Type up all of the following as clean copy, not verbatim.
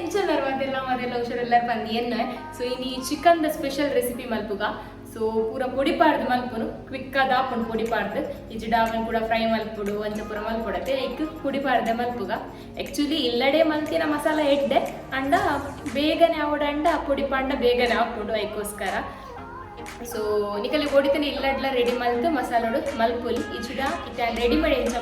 ಎಂಚಲ್ಲರು ಅದೆಲ್ಲ ಹುಷಾರೆಲ್ಲ ಬಂದು ಎನ್ನ ಸೊ ಇನ್ನು ಈ ಚಿಕನ್ದ ಸ್ಪೆಷಲ್ ರೆಸಿಪಿ ಮಲ್ಪುಗ ಸೊ ಪೂರ ಪೊಡಿ ಪಾಡ್ದು ಮಲ್ಪುನು ಕ್ವಿಕ್ ಆದ ಹಾಕೊಂಡು ಪೊಡಿ ಪಾಡ್ದು ಇಜಿ ಡಾವನ್ ಕೂಡ ಫ್ರೈ ಮಲ್ಪುಡು ಒಂಚ ಪೂರ ಮಲ್ಪೊಡತೆ ಇಕ್ ಪೊಡಿ ಪಾಡ್ದೆ ಮಲ್ಪುಗ ಆ್ಯಕ್ಚುಲಿ ಇಲ್ಲಡೆ ಮಲ್ತಿನ ಮಸಾಲ ಎಡ್ಡೆ ಅಂಡ ಬೇಗನೆ ಅವಡಂಡ ಪೊಡಿ ಪಾಂಡ ಬೇಗನೆ ಹಾಕ್ಬಿಡು ಅದಕ್ಕೋಸ್ಕರ ಸೊ ನಿಕಲಿ ಹೊಡಿತಾನೆ ಇಲ್ಲಡ್ಲ ರೆಡಿ ಮಲ್ತು ಮಸಾಲೋಡು ಮಲ್ಪುಲಿ ಇಜಿಡ ಇಟ ರೆಡಿಮೇಡ್ ಎಂಚ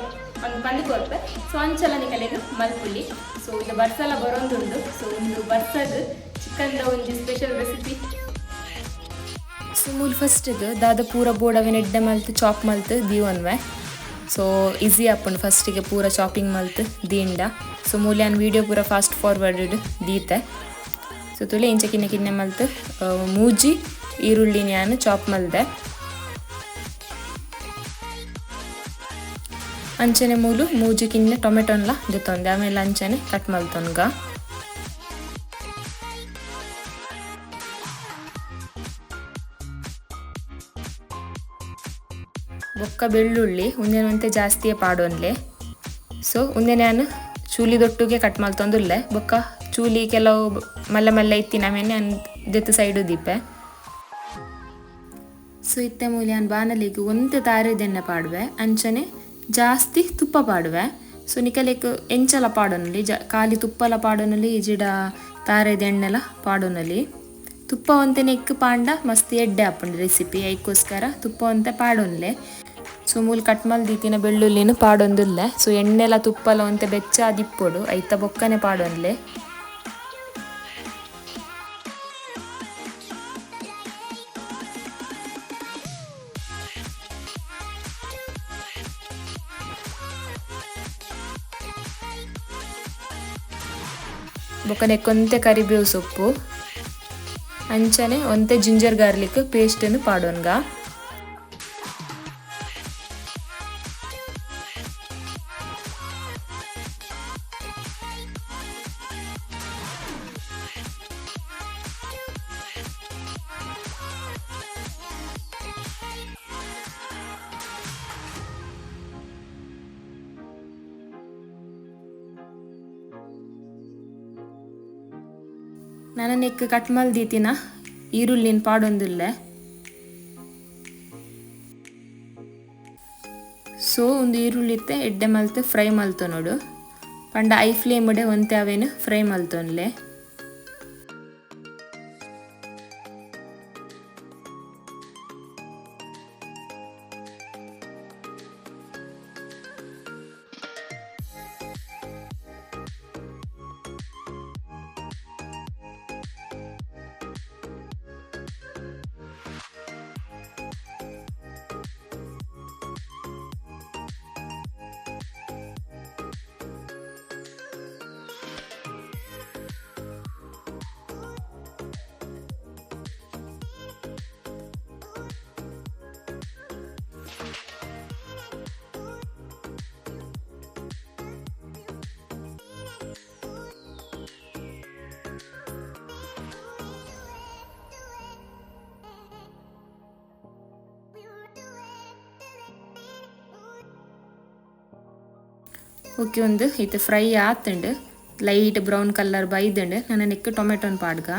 ಒಂದು ಪಂದು ಕೊರ್ಪೆ ಸೊ ಅಂಚಲ ನಿಕಲಿಗೆ ಮಲ್ಪುಲಿ ಸೊ ಇದು ಬರ್ಸಲ ಬರೋಂದುಂಡು ಸೊ ಒಂದು ಬರ್ಸದು ಚಿಕನ್ದ ಒಂದು ಸ್ಪೆಷಲ್ ರೆಸಿಪಿ ಸೊ ಮೂಲ ಫಸ್ಟಿಗೆ ದಾದ ಪೂರ ಬೋಡವೆ ಎಡ್ಡೆ ಮಲ್ತು ಚಾಪ್ ಮಲ್ತು ದೀವನ್ವೆ ಸೊ ಈಸಿ ಆಪುಂಡು ಫಸ್ಟಿಗೆ ಪೂರ ಚಾಪಿಂಗ್ ಮಲ್ತು ದೀಂಡ ಸೊ ಮೂಲ್ಯಾನ್ ವೀಡಿಯೋ ಪೂರ ಫಾಸ್ಟ್ ಫಾರ್ವರ್ಡ್ ದೀತೆ ಸೊ ತುಳಿ ಇಂಚ ಕಿನ್ನೆ ಮಲ್ತು ಮೂಜಿ ಈರುಳ್ಳಿ ನಾನು ಚಾಪ್ ಮಲ್ದೆ ಅಂಚನೆ ಮೂಲು ಮೂಜಿ ಕಿನ್ನೆ ಟೊಮೆಟೊನ್ಲ ದಿತ್ತೊಂದೆ ಆಮೇಲೆ ಅಂಚನೆ ಕಟ್ ಮಲ್ತೊನ್ಗ ಬೊಕ್ಕ ಬೆಳ್ಳುಳ್ಳಿ ಉಂದೆನಂತೆ ಜಾಸ್ತಿಯೇ ಪಾಡೋನ್ಲೆ ಸೊ ಉಂದೆ ನಾನು ಚೂಲಿದೊಟ್ಟುಗೆ ಕಟ್ ಮಲ್ತೊಂದುಲ್ಲೆ ಬೊಕ್ಕ ಚೂಲಿ ಕೆಲವು ಮಲ್ಲ ಇತ್ತಿನ ಆಮೇಲೆ ದೆತ್ತು ಸೈಡು ದೀಪೆ ಸೊ ಇತ್ತೆ ಮೂಲ್ಯಾನ್ ಬಾಣಲಿಗೆ ಒಂದು ತಾರೆದೆಣ್ಣೆ ಪಾಡುವೆ ಅಂಚನೆ ಜಾಸ್ತಿ ತುಪ್ಪ ಪಾಡುವೆ ಸೊ ನಿಕಲೆಕ್ ಎಂಚಲ ಪಾಡೋನಲ್ಲಿ ಖಾಲಿ ತುಪ್ಪಲ ಪಾಡೋನಲ್ಲಿ ಜಿಡ ತಾರೆದೆಣ್ಣೆಲ ಪಾಡೋನಲ್ಲಿ ತುಪ್ಪ ಒಂತೆ ನೆಕ್ ಪಾಂಡ ಮಸ್ತ್ ಎಡ್ಡೆ ಹಾಪುಂಡು ರೆಸಿಪಿ ಅದಕ್ಕೋಸ್ಕರ ತುಪ್ಪ ಒಂತೆ ಪಾಡೋನ್ಲೆ ಸೊ ಮೂಲ್ ಕಟ್ ಮಲ್ದೀತಿನ ಬೆಳ್ಳುಳ್ಳಿನ ಪಾಡೊಂದುಲ್ಲೆ ಸೊ ಎಣ್ಣೆಲ ತುಪ್ಪಲ ಒಂತೆ ಬೆಚ್ಚ ದಿಪ್ಪೊಡು ಐತ ಬೊಕ್ಕನೆ ಪಾಡೋನ್ಲೆ ಬೊಕ್ಕನೆ ಕೊಂತೆ ಕರಿಬೇವು ಸೊಪ್ಪು ಅಂಚನೆ ಒಂತೆ ಜಿಂಜರ್ ಗಾರ್ಲಿಕ್ ಪೇಸ್ಟನ್ನು ಪಾಡೋನ್ಗ ನಾನು ನೆಕ್ ಕಟ್ ಮಲ್ದೀತಿನ ಈರುಳ್ಳಿನ ಪಾಡೊಂದುಲ್ಲೆ ಸೊ ಒಂದು ಈರುಳ್ಳಿ ಇತ್ತೆ ಎಡ್ಡೆ ಮಲ್ತು ಫ್ರೈ ಮಲ್ತು ನೋಡು ಪಂಡ ಐ ಫ್ಲೇಮ್ಡೆ ಒಂತೆ ಅವೇನು ಫ್ರೈ ಮಲ್ತೊನ್ಲೆ ಓಕೆ ಒಂದು ಇದು ಫ್ರೈ ಆತುಂಡು ಲೈಟ್ ಬ್ರೌನ್ ಕಲರ್ ಬೈದುಂಡು ನನ್ನ ನೆಕ್ ಟೊಮೆಟೊನ ಪಾಡ್ಗ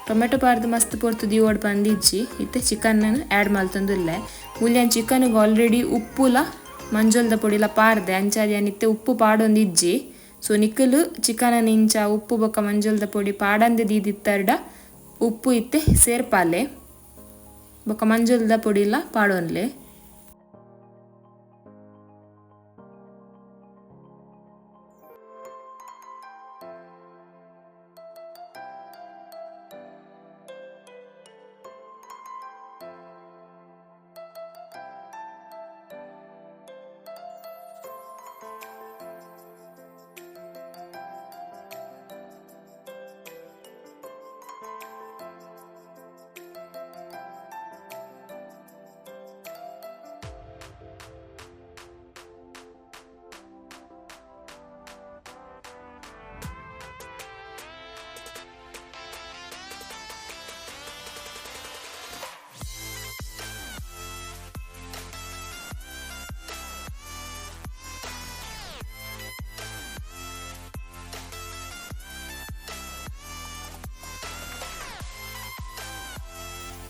ಟೊಮೆಟೊ ಪಾರ್ದು ಮಸ್ತ್ ಪೊರ್ತು ದಿವೋಡು ಪಂದಿಜ್ಜಿ ಇತ್ತೆ ಚಿಕನ್ ಆ್ಯಡ್ ಮಲ್ತೊಂದುಲ್ಲೆ ಮೂಲ್ಯಾನ್ ಚಿಕನ್ಗೆ ಆಲ್ರೆಡಿ ಉಪ್ಪುಲ ಮಂಜೊಲ್ದ ಪೊಡಿಲ ಪಾರ್ದೆ ಅಂಚಾದ್ಯಾನ್ ಇತ್ತೆ ಉಪ್ಪು ಪಾಡೊಂದಿಜ್ಜಿ ಸೊ ನಿಕ್ಕಲು ಚಿಕನ್ ಇಂಚ ಉಪ್ಪು ಬೊಕ್ಕ ಮಂಜೊಲ್ದ ಪೊಡಿ ಪಾಡಂದೆ ದೀದಿತ್ತರ್ಡ ಉಪ್ಪು ಇತ್ತೆ ಸೇರ್ಪಾಲೆ ಬೊಕ್ಕ ಮಂಜೊಲ್ದ ಪೊಡಿಲ ಪಾಡೊನ್ಲೆ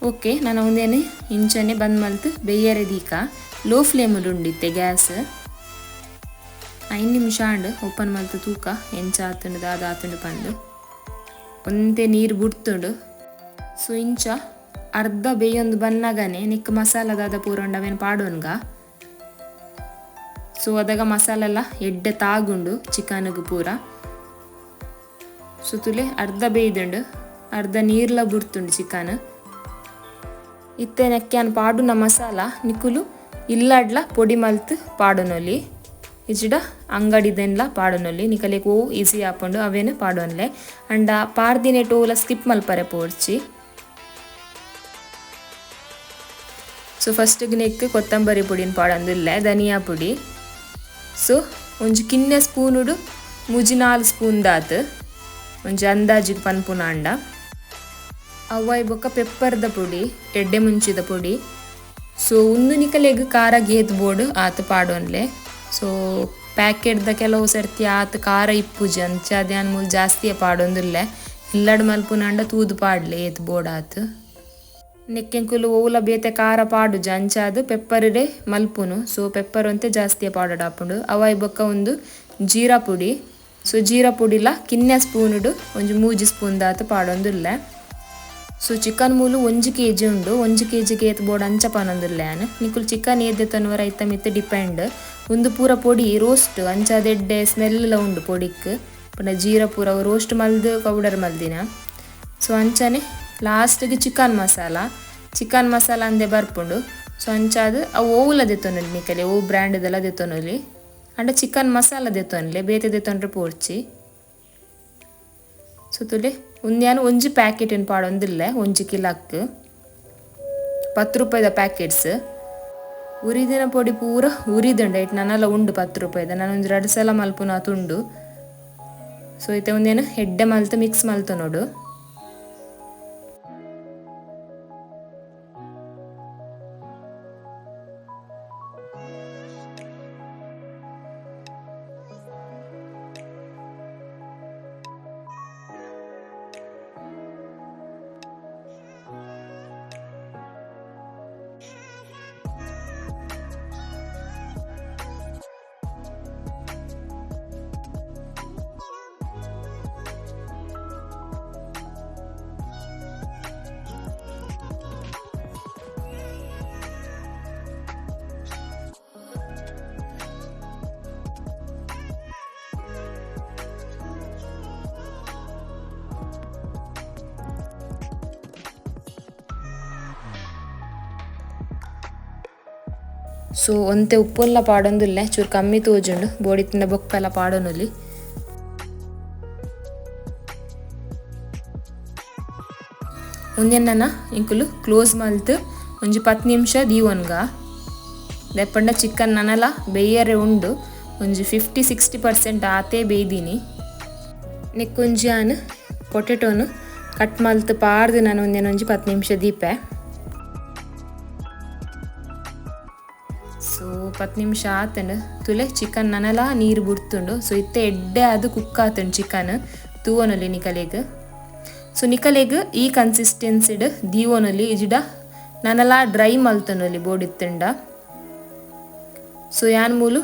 ಓಕೆ ನಾನು ಒಂದೇನೆ ಇಂಚನೆ ಬಂದ್ ಮಲ್ತು ಬೇಯರೆ ದೀಕ ಲೋ ಫ್ಲೇಮ್ ಉಂಡಿತ್ತೆ ಗ್ಯಾಸ್ 5 ನಿಮಿಷ ಅಂಡು ಓಪನ್ ಮಲ್ತು ತೂಕ ಎಂಚ ಆತುಂಡು ದಾದ ಆತುಂಡು ಪಂಡು ಒಂದೇ ನೀರು ಬಿಡ್ತುಂಡು. ಸೊ ಇಂಚ ಅರ್ಧ ಬೇಯೊಂದು ಬನ್ನಗನೆ ನಿಕ್ಕ ಮಸಾಲ ದಾದ ಪೂರಂಡ ಅವೇನು ಪಾಡೋನ್ಗ. ಸೊ ಅದಾಗ ಮಸಾಲ ಎಲ್ಲ ಎಡ್ಡೆ ತಾಗುಂಡು ಚಿಕನ್ಗೆ ಪೂರ. ಸೊ ತುಲೆ ಅರ್ಧ ಬೇಯ್ದುಂಡು ಅರ್ಧ ನೀರ್ಲ ಬಿಡ್ತುಂಡು ಚಿಕನ್. ಇತ್ತೆ ನೆಕ್ಕ್ಯಾನ್ ಪಾಡುನ ಮಸಾಲ ನಿಕ್ಕುಲು ಇಲ್ಲಡ್ಲ ಪೊಡಿ ಮಲ್ತು ಪಾಡೋನೊಲಿ ಇಜಿಡ ಅಂಗಡಿದೆನ್ಲ ಪಾಡೋನೊಲಿ ನಿಕಲೆಗೆ ಈಸಿ ಹಾಕೊಂಡು ಅವೇನು ಪಾಡೋನ್ಲೆ ಅಂಡ ಪಾರ್ದಿನೆ ಟೋಲ ಸ್ಕಿಪ್ ಮಲ್ಪರೆ ಪೋಡ್ಚಿ. ಸೊ ಫಸ್ಟಿಗೆ ನೆಕ್ ಕೊತ್ತಂಬರಿ ಪುಡಿನ ಪಾಡಂದಿಲ್ಲ ಧನಿಯಾ ಪುಡಿ. ಸೊ ಒಂಜಿ ಕಿನ್ನೆ ಸ್ಪೂನುಡು ಮುಜಿ 4 ಸ್ಪೂನ್ ದಾತು ಒಂಜಿ ಅಂದಾಜಿಗೆ ಪನ್ಪುನ ಅಂಡ ಅವಾಯ್ ಬೊಕ್ಕ ಪೆಪ್ಪರ್ದ ಪುಡಿ ಎಡ್ಡೆ ಮುಂಚಿದ ಪುಡಿ. ಸೊ ಒಂದು ನಿಕಲೆಗ್ ಖಾರ ಗೇತ್ ಬೋರ್ಡ್ ಆತು ಪಾಡೋನ್ಲೆ. ಸೊ ಪ್ಯಾಕೆಟ್ದ ಕೆಲವು ಸರ್ತಿ ಆತು ಖಾರ ಇಪ್ಪುಜಿ ಅಂಚ ಅದ್ಯಾನ್ ಮೂಲ ಜಾಸ್ತಿಯೇ ಪಾಡೊಂದಿಲ್ಲ ಇಲ್ಲಡ್ ಮಲ್ಪುನಂಡ ತೂದು ಪಾಡ್ಲೆ ಏತ್ ಬೋರ್ಡ್ ಆತು. ನೆಕ್ಕೆಂಕುಲು ಓಲ ಬೇತೆ ಖಾರ ಪಾಡುಜಿ ಅಂಚಾದು ಪೆಪ್ಪರ್ಡೆ ಮಲ್ಪುನು. ಸೊ ಪೆಪ್ಪರ್ ಅಂತೆ ಜಾಸ್ತಿಯೇ ಪಾಡಾಪುಂಡು. ಅವಾಯ್ ಬೊಕ್ಕ ಒಂದು ಜೀರಾ ಪುಡಿ. ಸೊ ಜೀರಾ ಪುಡಿಲ ಕಿನ್ನೆ ಸ್ಪೂನುಡು ಒಂಜಿ 3 ಸ್ಪೂನ್ ದಾತು ಪಾಡೊಂದಿಲ್ಲ. ಸೊ ಚಿಕನ್ ಮೂಲು 1 kg ಉಂಡು 1 kg ಏತ್ ಬೋರ್ಡ್ ಅಂಚ ಪನೊಂದಿಲ್ಲ ನಿಕುಲು ಚಿಕನ್ ಏದ್ದೆ ತನ್ವರ ಐತ ಮಿತ್ತು ಡಿಪೆಂಡ್. ಒಂದು ಪೂರ ಪೊಡಿ ರೋಸ್ಟ್ ಅಂಚಾದೆಡ್ಡೆ ಸ್ಮೆಲ್ಲ ಉಂಡು ಪೊಡಿಕ್ ಪುನಃ ಜೀರಾ ಪೂರ ರೋಸ್ಟ್ ಮಲ್ದು ಪೌಡರ್ ಮಲ್ದಿನ. ಸೊ ಅಂಚನೆ ಲಾಸ್ಟ್ಗೆ ಚಿಕನ್ ಮಸಾಲ ಅಂದೆ ಬರ್ಪುಂಡು. ಸೊ ಅಂಚಾದು ಅವು ಓವುಲ ದೆತ್ತೊನೊಲಿ ನಿಕಲೆ ಓ ಬ್ರ್ಯಾಂಡ್ದೆಲ್ಲ ದೆತ್ತೊನೊಲಿ ಅಂಡ ಚಿಕನ್ ಮಸಾಲ ದೆತ್ತೊನ್ಲೆ ಬೇತೆ ದೆತ್ತೊಂಡ್ರೆ ಪೋಡ್ಚಿ. ಸೊ ತುಲೆ ಉಂದ್ಯಾನು ಒಂಜಿ ಪ್ಯಾಕೆಟ್ ಏನು ಪಾಡೊಂದಿಲ್ಲ 1 ಕಿಲಕ್ 10 ರೂಪಾಯಿದ ಪ್ಯಾಕೆಟ್ಸ್. ಉರಿದಿನ ಪೊಡಿ ಪೂರ ಉರಿದುಂಡ ಇಟ್ಟು ನನ್ನೆಲ್ಲ ಉಂಡು 10 ರೂಪಾಯಿದ ನಾನು ಒಂದು 2 ಸಲ ಮಲ್ಪುನ ತುಂಡು. ಸೊ ಇತ್ತೆ ಒಂದೇನು ಎಡ್ಡೆ ಮಲ್ತು ಮಿಕ್ಸ್ ಮಲ್ತು ನೋಡು. ಸೊ ಒಂತೆ ಉಪ್ಪೆಲ್ಲ ಪಾಡೊಂದಿಲ್ಲ ಚೂರು ಕಮ್ಮಿ ತೋಜುಂಡು ಬೋಡಿತ್ತಿನ ಬೊಕ್ಕೆಲ್ಲ ಪಾಡೊನೊಲಿ. ಒಂದೆನ್ನ ಇಂಕುಲು ಕ್ಲೋಸ್ ಮಲ್ತು ಒಂಜಿ 10 ನಿಮಿಷ ದೀವನ್ಗ ದೆಪ್ಪಂಡ ಚಿಕನ್ ನನಲ ಬೇಯರೆ ಉಂಡು ಒಂಜಿ 50-60% ಆತೇ ಬೇಯ್ದೀನಿ. ನೆಕ್ಕೊಂಜಿ ಆನು ಪೊಟೆಟೋನು ಕಟ್ ಮಲ್ತು ಪಾಡ್ದು ನಾನು ಒಂದೇನೊಂಜಿ 10 ನಿಮಿಷ ದೀಪೆ. ಸೊ 10 ನಿಮಿಷ ಆತಂಡು ತುಲೆ ಚಿಕನ್ ನನಲ ನೀರು ಬಿಡ್ತುಂಡು. ಸೊ ಇತ್ತೆ ಎಡ್ಡೆ ಅದು ಕುಕ್ ಆತುಂಡು ಚಿಕನ್ ತೂವನೊಲಿ ನಿಕಲೆಗ್. ಸೊ ನಿಕಲೆಗ್ ಈ ಕನ್ಸಿಸ್ಟೆನ್ಸಿಡ್ ದೀವೊನೊಲಿ ಇಜಿಡ ನನಲ ಡ್ರೈ ಮಲ್ತೊನೊಲಿ ಬೋಡಿತ್ತುಂಡ. ಸೊ ಯಾನ್ ಮೂಲು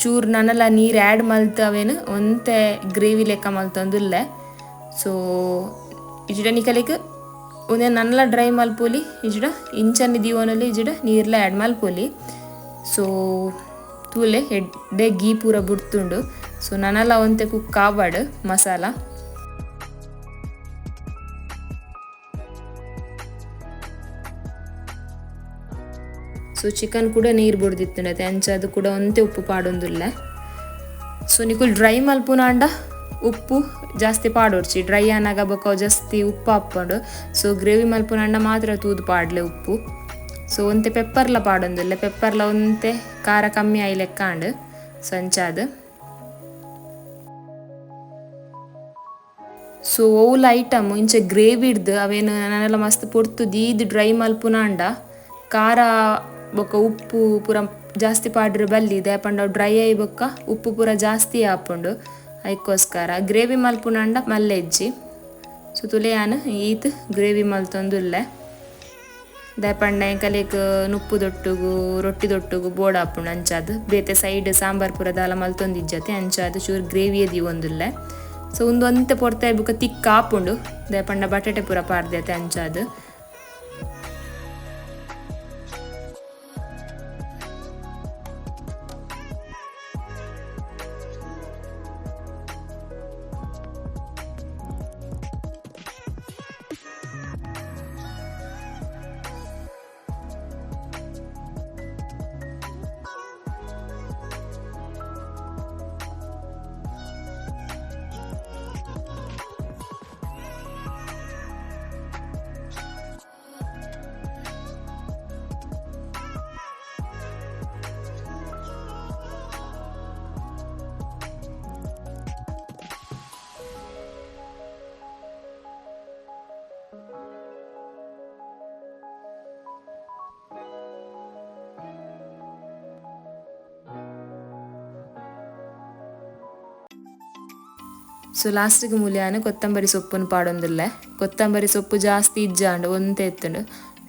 ಚೂರು ನನಲ ನೀರು ಆ್ಯಡ್ ಮಲ್ತು ಅವೇನು ಒಂತೆ ಗ್ರೇವಿ ಲೆಕ್ಕ ಮಲ್ತೊಂದುಲ್ಲೆ. ಸೊ ಇಜಿಡ ನಿಕಲೆಗ್ ಒಂದೇ ನನ್ನಲ ಡ್ರೈ ಮಲ್ಪೊಲಿ ಇಜಿಡ ಇಂಚನೆ ದೀವೊನೊಲಿ ಇಜಿಡ ನೀರ್ಲ ಆ್ಯಡ್ ಮಲ್ಪೊಲಿ. ಸೊ ತೂಲೆ ಎಡ್ಡೆ ಗೀ ಪೂರ ಬಿಡ್ತುಂಡು. ಸೊ ನನಲ ಒಂತೆ ಕುಕ್ ಆವಡ್ ಮಸಾಲ. ಸೊ ಚಿಕನ್ ಕೂಡ ನೀರು ಬಿಡ್ದಿತ್ತುಂಡತೆ ಅಂಚ ಅದು ಕೂಡ ಒಂತೆ ಉಪ್ಪು ಪಾಡೊಂದಿಲ್ಲ. ಸೊ ನಿಕುಲ್ ಡ್ರೈ ಮಲ್ಪುನ ಅಂಡ ಉಪ್ಪು ಜಾಸ್ತಿ ಪಾಡೋಡ್ಚಿ ಡ್ರೈ ಆನಾಗ ಬೊಕ್ಕ ಜಾಸ್ತಿ ಉಪ್ಪು ಹಾಕ್ಕೊಂಡು. ಸೊ ಗ್ರೇವಿ ಮಲ್ಪುನಂಡ ಮಾತ್ರ ತೂದು ಪಾಡ್ಲೆ ಉಪ್ಪು. ಸೊ ಒಂತೆ ಪೆಪ್ಪರ್ಲ ಪಾಡೊಂದಿಲ್ಲ ಪೆಪ್ಪರ್ಲ ಒಂತೆ ಖಾರ ಕಮ್ಮಿ ಆಯಿ ಲೆಕ್ಕಾಂಡು ಸಂಚಾದ. ಸೊ ಓಲ ಐಟಮ್ ಇಂಚೆ ಗ್ರೇವಿ ಹಿಡ್ದು ಅವೇನು ನಾನೆಲ್ಲ ಮಸ್ತ್ ಪೊರ್ತು ದೀದು ಡ್ರೈ ಮಲ್ಪುನ ಅಂಡ ಖಾರ ಬೊಕ್ಕ ಉಪ್ಪು ಪೂರ ಜಾಸ್ತಿ ಪಾಡ್ರೆ ಬಲ್ಲಿ ದೇಪಂಡ ಡ್ರೈ ಆಯಿ ಬೊಕ್ಕ ಉಪ್ಪು ಪೂರ ಜಾಸ್ತಿ ಹಾಪುಂಡು ಅದಕ್ಕೋಸ್ಕರ ಗ್ರೇವಿ ಮಲ್ಪುನಂಡ ಮಲ್ಲೆಜ್ಜಿ. ಸೊ ತುಲೆ ಯಾನು ಈತ್ ಗ್ರೇವಿ ಮಲ್ತೊಂದುಲ್ಲೆ. ದಯಪಂಡ ಎಂಕಲೇಕ್ ನುಪ್ಪು ದೊಟ್ಟುಗು ರೊಟ್ಟಿ ದೊಟ್ಟುಗು ಬೋಡ ಹಾಪುಂಡು ಅಂಚಾದ್ ಬೇತೆ ಸೈಡ್ ಸಾಂಬಾರ್ ಪೂರ ದಾಲ ಮಲ್ತೊಂದಿಜ್ಜತೆ ಅಂಚಾದ್ ಚೂರು ಗ್ರೇವಿಯದಿ ಒಂದುಲ್ಲೆ. ಸೊ ಒಂತೆ ಪೊರ್ತಾಯಿ ಬುಕ್ಕ ತಿಕ್ಕ ಹಾಪುಂಡು ದಯಪಂಡ ಬಟಾಟೆ ಪೂರ ಪಾರ್ದತೆ ಅಂಚಾದ್. ಸೊ ಲಾಸ್ಟಿಗೆ ಮೂಲ್ಯಾನ ಕೊತ್ತಂಬರಿ ಸೊಪ್ಪನ್ನು ಪಾಡೊಂದಿಲ್ಲ. ಕೊತ್ತಂಬರಿ ಸೊಪ್ಪು ಜಾಸ್ತಿ ಇಜ್ಜಾಂಡು ಒಂತೆ ಎತ್ತುಂಡು.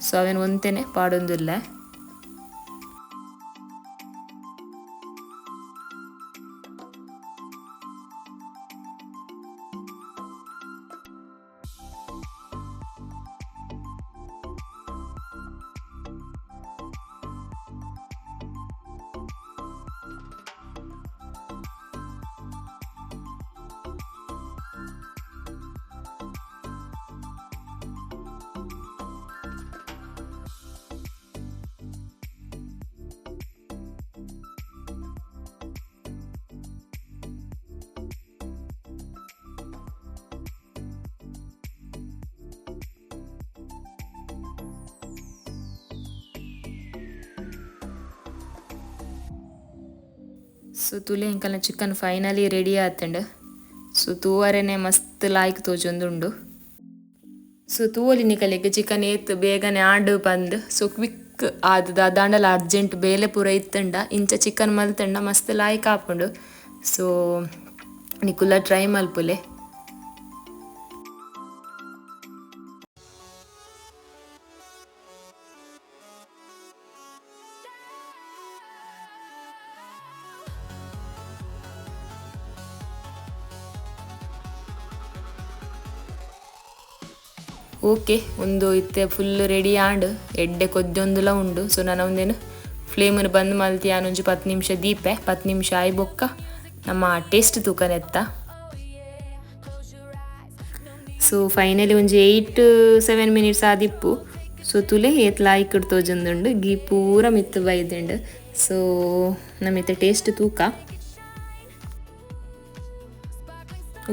ಸೊ ಅವೇನು ಒಂತೆನೆ ಪಾಡೊಂದಿಲ್ಲ. ಸೊ ತುಲೆ ಇಂಕಲ್ನ ಚಿಕನ್ ಫೈನಲಿ ರೆಡಿ ಆತಂಡು. ಸೊ ತೂವರೆನೆ ಮಸ್ತ್ ಲಾಯ್ಕ್ ತೋಜೊಂದುಂಡು. ಸೊ ತೂವಲಿ ನಿಕಲೆಗ್ ಚಿಕನ್ ಏತ್ ಬೇಗನೆ ಆಡು ಬಂದು ಸೊ ಕ್ವಿಕ್ ಆದದ ದಾಂಡಲ ಅರ್ಜೆಂಟ್ ಬೇಲೆ ಪೂರ ಇತ್ತಂಡ ಇಂಚ ಚಿಕನ್ ಮಲ್ತಂಡ ಮಸ್ತ್ ಲಾಯ್ಕ್ ಆಪುಂಡು. ಸೊ ನಿಕುಲ್ಲ ಟ್ರೈ ಮಲ್ಪುಲೆ. ಓಕೆ ಒಂದು ಇತ್ತೆ ಫುಲ್ ರೆಡಿ ಆಂಡು ಎಡ್ಡೆ ಕೊದ್ದೊಂದುಲ ಉಂಡು. ಸೊ ನಾನು ಒಂದೇನು ಫ್ಲೇಮನ್ನು ಬಂದ್ ಮಲ್ತಿ ಆನೊಂಜಿ 10 ನಿಮಿಷ ದೀಪೆ 10 ನಿಮಿಷ ಆಯ್ ಬೊಕ್ಕ ನಮ್ಮ ಟೇಸ್ಟ್ ತೂಕನೆತ್ತ. ಸೊ ಫೈನಲಿ ಒಂಜಿ 8-7 ಮಿನಿಟ್ಸ್ ಆದಿಪ್ಪು. ಸೊ ತುಲೆ ಏತ್ ಲಾಯ್ಕ್ ತೋಜೊಂದುಂಡು ಗೀ ಪೂರ ಮಿತ್ತು ಬೈದುಂಡು. ಸೊ ನಮ್ಮಿತ್ತೆ ಟೇಸ್ಟ್ ತೂಕ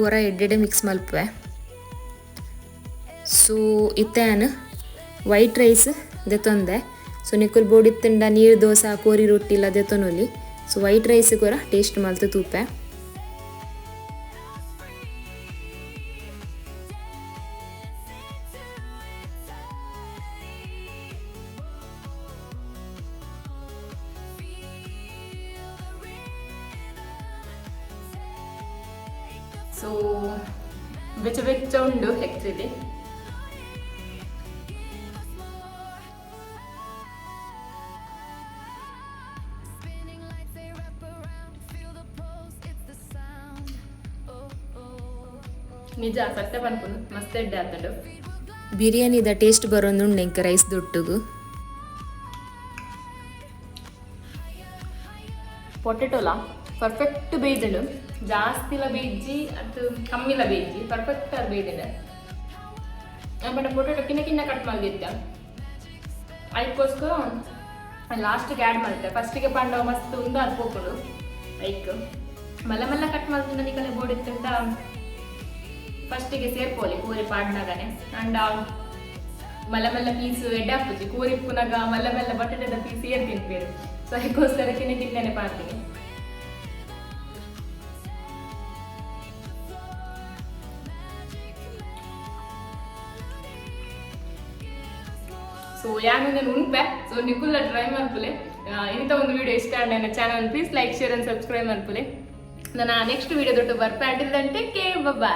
ಒರ ಎಡ್ಡೆಡೆ ಮಿಕ್ಸ್ ಮಲ್ಪುವೆ. ಸೊ ಇತ್ತೇನು ವೈಟ್ ರೈಸ್ ದೆತೊಂದೆ. ಸೊ ನಿಕ್ಕುಲ್ ಬೋಡಿತ್ತಂಡ ನೀರು ದೋಸೆ ಕೋರಿ ರೊಟ್ಟಿ ಇಲ್ಲ ದೆತೊನುಲಿ. ಸೊ ವೈಟ್ ರೈಸ್ ಕೊರ ಟೇಸ್ಟ್ ಮಲ್ತು ತೂಪೆ. ಸೊ ಬೆಚ್ಚ ಬೆಚ್ಚ ಉಂಡು ಆ್ಯಕ್ಚುಲಿ. ನಿಜ ಸತ್ಯ ಪನ್ಪುನು ಮಸ್ತ್ ಎಡ್ಡೆ ಆತಂಡು. ಬಿರಿಯಾನಿದ ಟೇಸ್ಟ್ ಬರೋಂದುಂಡು ಎಂಕ ರೈಸ್ ದೊಟ್ಟುಗು. ಪೊಟೆಟೋಲ ಪರ್ಫೆಕ್ಟ್ ಬೇಯ್ದುಂಡು. ಜಾಸ್ತಿಲ ಬೇಯ್ಜಿ ಅದು ಕಮ್ಮಿಲ ಬೇಯ್ಜಿ ಪರ್ಫೆಕ್ಟ್ ಆಗಿ ಬೇಯ್ದಿದೆ. ಬಟ್ ಪೊಟೆಟೊ ಕಿನ್ನ ಕಟ್ ಮಾಡಿದ್ದೆ ಅದಕ್ಕೋಸ್ಕರ ಲಾಸ್ಟಿಗೆ ಆ್ಯಡ್ ಮಾಡಿದ್ದೆ. ಫಸ್ಟಿಗೆ ಪಂಡ ಮಸ್ತ್ ಉಂದು ಅದು ಹೋಗ್ಕೊಂಡು ಲೈಕ್ ಮಲ್ಲ ಮಲ್ಲ ಕಟ್ ಮಾಡಿದ್ರೆ ನನಗೆ ಬೋಡಿತ್ತಂತ ಫಸ್ಟಿಗೆ ಸೇರ್ಪೋಲಿ ಕೂರಿ ಪಾಡ್ನಾಗನೆ ಅಂಡ ಮಲ್ಲ ಮಲ್ಲ ಪೀಸು ಎಡ್ಡೆ ಹಾಕ್ಪುಜಿ ಕೂರಿ ಪುನಗ ಮಲ್ಲ ಮಲ್ಲ ಬಟಾಟೆದ ಪೀಸ್ ಏರ್ ತಿಂತೀರು. ಸೊ ಅದಕ್ಕೋಸ್ಕರ ಕಿನ್ನೆ ಪಾಡ್ತೀನಿ. ಸೊ ಯಾನು ಉಂಪೆ. ಸೊ ನಿಕುಲ್ಲ ಟ್ರೈ ಮಲ್ಪುಲೆ. ಇಂಥ ಒಂದು ವಿಡಿಯೋ ಇಷ್ಟ ಆಂಡ್ ನನ್ನ channel please like share and subscribe ಮಲ್ಪುಲೆ. ನನ್ನ ನೆಕ್ಸ್ಟ್ ವಿಡಿಯೋ ದೊಡ್ಡ ಬರ್ಪೆ. ಅಂಟಿಲ್ ದನ್ ಟೇಕ್ ಕೇರ್, ಬಾಯ್.